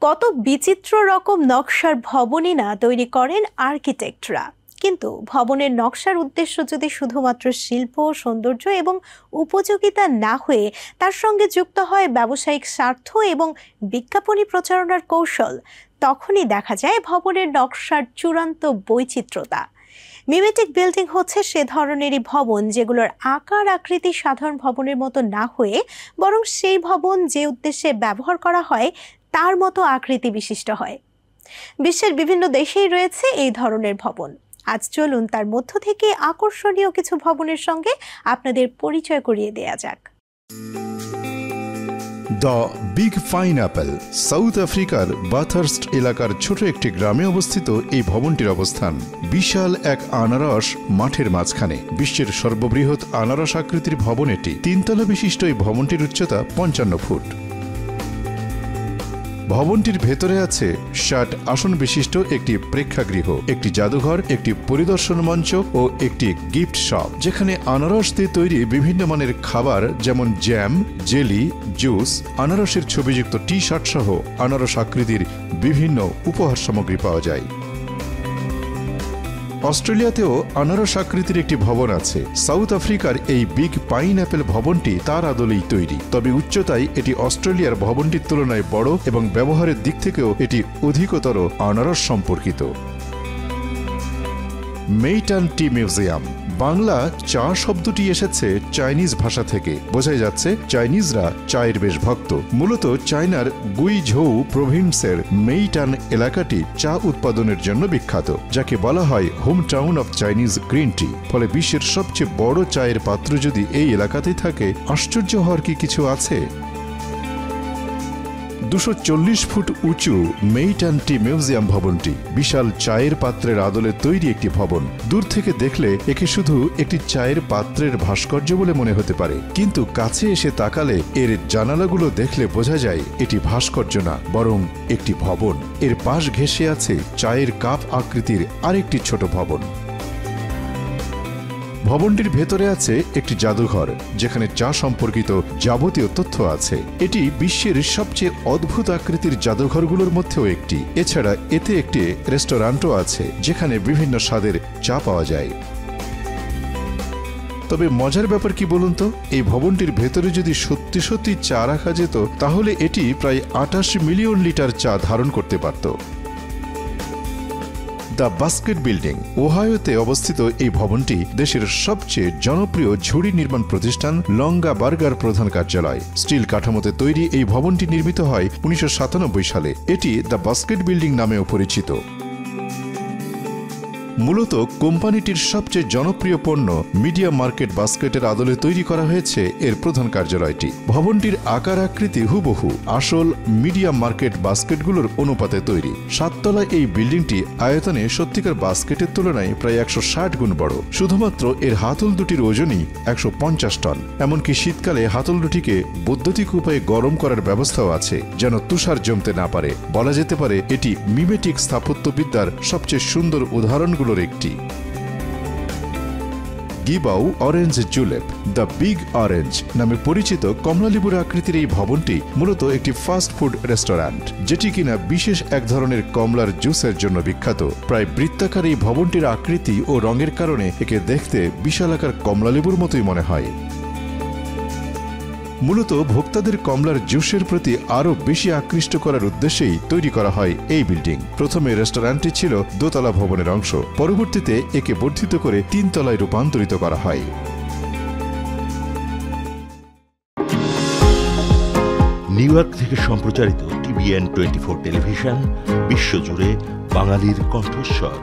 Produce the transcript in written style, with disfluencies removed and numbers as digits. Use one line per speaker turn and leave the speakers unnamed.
কত বিচিত্র রকম নকশার ভবনই না তৈরি করেন আর্কিটেক্টরা। কিন্তু ভবনের নকশার উদ্দেশ্য যদি শুধুমাত্র শিল্প, সৌন্দর্য এবং উপযোগিতা না হয়ে তার সঙ্গে যুক্ত হয় ব্যবসায়িক স্বার্থ এবং বিজ্ঞাপনী প্রচারণার কৌশল, তখনই দেখা যায় ভবনের নকশার চূড়ান্ত বৈচিত্র্যতা। মিমেটিক বিল্ডিং হচ্ছে সে ধরনেরই ভবন যেগুলোর আকার আকৃতি সাধারণ ভবনের মতো না হয়ে বরং সেই ভবন যে উদ্দেশ্যে ব্যবহার করা হয় তার মতো আকৃতি বিশিষ্ট হয়। বিশ্বের বিভিন্ন দেশেই রয়েছে এই ধরনের ভবন। আজ চলুন তার মধ্য থেকে আকর্ষণীয় কিছু ভবনের সঙ্গে আপনাদের পরিচয় করিয়ে দেয়া যাক।
দ্য বিগ পাইনঅ্যাপল, সাউথ আফ্রিকার বাথার্স্ট এলাকার ছোট একটি গ্রামে অবস্থিত এই ভবনটির অবস্থান। বিশাল এক আনারস মাঠের মাঝখানে। বিশ্বের সর্ববৃহৎ আনারস আকৃতির ভবন এটি। 3 তলা বিশিষ্ট এই ভবনটির উচ্চতা 55 ফুট। ভবনটির ভেতরে আছে 60 আসন বিশিষ্ট একটি প্রেক্ষাগৃহ, একটি জাদুঘর, একটি পরিদর্শন মঞ্চ ও একটি গিফট শপ, যেখানে আনারস দিয়ে তৈরি বিভিন্ন মানের খাবার যেমন জ্যাম, জেলি, জুস, আনারসের ছবিযুক্ত টি-শার্ট সহ আনারস আকৃতির বিভিন্ন উপহার সামগ্রী পাওয়া যায়। অস্ট্রেলিয়াতেও আনারস আকৃতির একটি ভবন আছে। সাউথ আফ্রিকার এই বিগ পাইনঅ্যাপল ভবনটি তার আদলেই তৈরি, তবে উচ্চতায় এটি অস্ট্রেলিয়ার ভবনটির তুলনায় বড় এবং ব্যবহারের দিক থেকেও এটি অধিকতর আনারস সম্পর্কিত। মেইটান টি মিউজিয়াম। বাংলা চা শব্দটি এসেছে চাইনিজ ভাষা থেকে। বোঝাই যাচ্ছে চাইনিজরা চায়ের বেশ ভক্ত। মূলত চায়নার গুইঝৌ প্রভিন্সের মেইটান এলাকাটি চা উৎপাদনের জন্য বিখ্যাত, যাকে বলা হয় home town of Chinese green tea. ফলে বিশ্বের সবচেয়ে বড় চায়ের পাত্র যদি এই এলাকাতেই থাকে, আশ্চর্য হওয়ার কি কিছু আছে? 240 ফুট উঁচু মেইটান টি মিউজিয়াম ভবনটি বিশাল চায়ের পাত্রের আদলে তৈরি একটি ভবন। দূর থেকে দেখলে একে শুধু একটি চায়ের পাত্রের ভাস্কর্য বলে মনে হতে পারে, কিন্তু কাছে এসে তাকালে এর জানালাগুলো দেখলে বোঝা যায় এটি ভাস্কর্য না, বরং একটি ভবন। এর পাশ ঘেঁষে আছে চায়ের কাপ আকৃতির আরেকটি ছোট ভবন। ভবনটির ভেতরে আছে একটি জাদুঘর, যেখানে চা সম্পর্কিত যাবতীয় তথ্য আছে। এটি বিশ্বের সবচেয়ে অদ্ভুত আকৃতির জাদুঘরগুলোর মধ্যেও একটি। এছাড়া এতে একটি রেস্টুরেন্টও আছে, যেখানে বিভিন্ন স্বাদের চা পাওয়া যায়। তবে মজার ব্যাপার কি বলুন তো, এই ভবনটির ভেতরে যদি সত্যি সত্যি চা রাখা যেত, তাহলে এটি প্রায় 28 মিলিয়ন লিটার চা ধারণ করতে পারত। The basket building. ওহাইওতে অবস্থিত এই ভবনটি দেশের সবচেয়ে জনপ্রিয় ঝুড়ি নির্মাণ প্রতিষ্ঠান লঙ্গা বার্গার প্রধান কার্যালয়। স্টিল কাঠামোতে তৈরি এই ভবনটি নির্মিত হয় 1997 সালে। এটি দ্য বাস্কেট বিল্ডিং নামেও পরিচিত। মূলত কোম্পানিটির সবচেয়ে জনপ্রিয় পণ্য মিডিয়া মার্কেট বাস্কেটের আদলে তৈরি করা হয়েছে এর প্রধান কার্যালয়টি। ভবনটির আকার আকৃতি হুবহু আসল মিডিয়া মার্কেট বাস্কেটগুলোর অনুপাতে তৈরি। 7 তলা এই বিল্ডিংটি আয়তনে সত্যিকার বাস্কেটের তুলনায় প্রায় 160 গুণ বড়। শুধুমাত্র এর হাতল দুটির ওজনই 150 টন। এমনকি শীতকালে হাতল দুটিকে বৈদ্যুতিক উপায়ে গরম করার ব্যবস্থাও আছে, যেন তুষার জমতে না পারে। বলা যেতে পারে এটি মিমেটিক স্থাপত্যবিদ্যার সবচেয়ে সুন্দর উদাহরণগুলোর একটি। গিবাউ অরেঞ্জ জুলেপ। দ্য বিগ অরেঞ্জ নামে পরিচিত কমলালেবুর আকৃতির এই ভবনটি মূলত একটি ফাস্ট ফুড রেস্টুরেন্ট, যেটি কিনা বিশেষ এক ধরনের কমলার জুসের জন্য বিখ্যাত। প্রায় বৃত্তাকার এই ভবনটির আকৃতি ও রঙের কারণে একে দেখতে বিশালাকার কমলালেবুর মতোই মনে হয়। মূলত ভোক্তাদের কমলার জুসের প্রতি আরও বেশি আকৃষ্ট করার উদ্দেশ্যেই তৈরি করা হয় এই বিল্ডিং। প্রথমে রেস্টুরেন্টটি ছিল দোতলা ভবনের অংশ, পরবর্তীতে একে বর্ধিত করে 3 তলায় রূপান্তরিত করা হয়।
নিউ ইয়র্ক থেকে সম্প্রচারিত TVN 24 টেলিভিশন বিশ্বজুড়ে বাঙালির কণ্ঠস্বর।